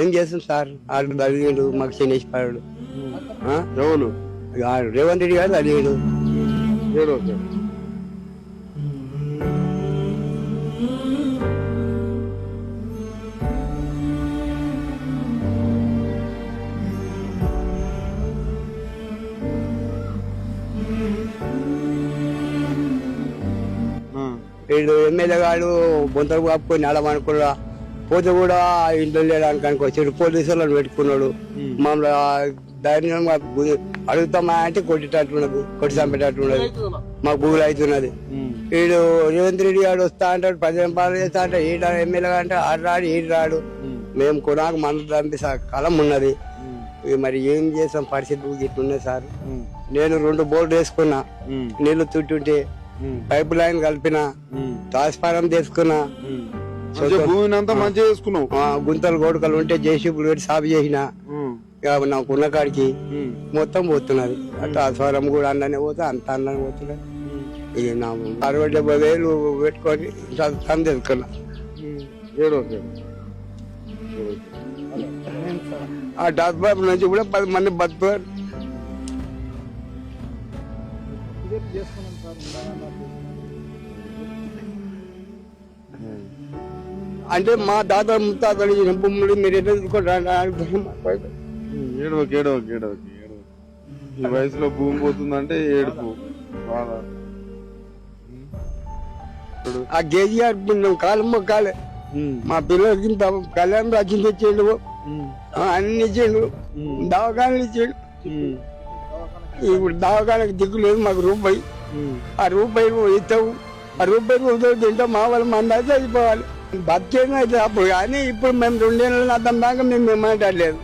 ఏం చేస్తాం సార్ వాళ్ళు తల్లిడు మాకు చిన్నేసి పడాడు ఎవరు రేవంత్ రెడ్డి గారు తల్లిడు ఏడో వీళ్ళు ఎమ్మెల్యే గారు బొంతలు కప్పుకొని నడమనుకున్నా పోతే కూడా ఇంట్లో లేడానికి అనుకోవచ్చు పోలీసులను పెట్టుకున్నాడు మమ్మల్ని ధైర్యంగా అడుగుతామా అంటే కొట్టేటట్టున్నది కొట్టి చంపేటట్టున్నది మాకు భూములు అవుతున్నది. వీడు రేవంత్ రెడ్డి గారు వస్తా అంటాడు ప్రజలను పాలన చేస్తా అంటే ఈడ ఎమ్మెల్యే అంటే ఆడు రాడు ఈడు రాడు మేము కొనాకు మన చంపి కలం ఉన్నది. మరి ఏం చేసాం పరిస్థితి ఇట్లున్నది సార్. నేను 2 బోర్డు వేసుకున్నా నీళ్లు చుట్టుంటే పైప్ లైన్ కలిపిన ట్రాన్స్ఫారం తీసుకున్నా భూమిని అంతా మంచిగా చేసుకున్నావు. గుంతలు గోడకలు ఉంటే జేసీబీలు పెట్టి సాగు చేసిన నాకు ఉన్న కాడికి మొత్తం పోతున్నది. ట్రాన్స్ఫారం కూడా అన్ననే పోతే అంత అన్ననే పోతున్నది. ఇక నా 60-70,000 పెట్టుకొని తను తెలుసుకున్నా. ఆ ట్రాన్స్ఫారం నుంచి కూడా 10 మంది బతుకుతారు. అంటే మా తాత ముత్తాతలు ఇచ్చిన భూములు మీరు ఈ వయసులో భూమి పోతుందంటే ఏడుపు. ఆ కేజీఆర్ కాలం మొక్కాలే మా పిల్లలకి ఇంత కళ్యాణం రాజ్యం తెచ్చేడు అన్ని ఇచ్చాడు దవాఖానలు ఇచ్చాడు. ఇప్పుడు దవాఖానకు దిక్కు లేదు మాకు రూపాయి. ఆ రూపాయి ఇస్తావు ఆ రూపాయి తింటాం మా వాళ్ళు మందాచి అయిపోవాలి బతికేది అయితే అప్పుడు. కానీ ఇప్పుడు మేము 2 ఏళ్ళ అర్థం దాకా మేము మాట్లాడలేదు.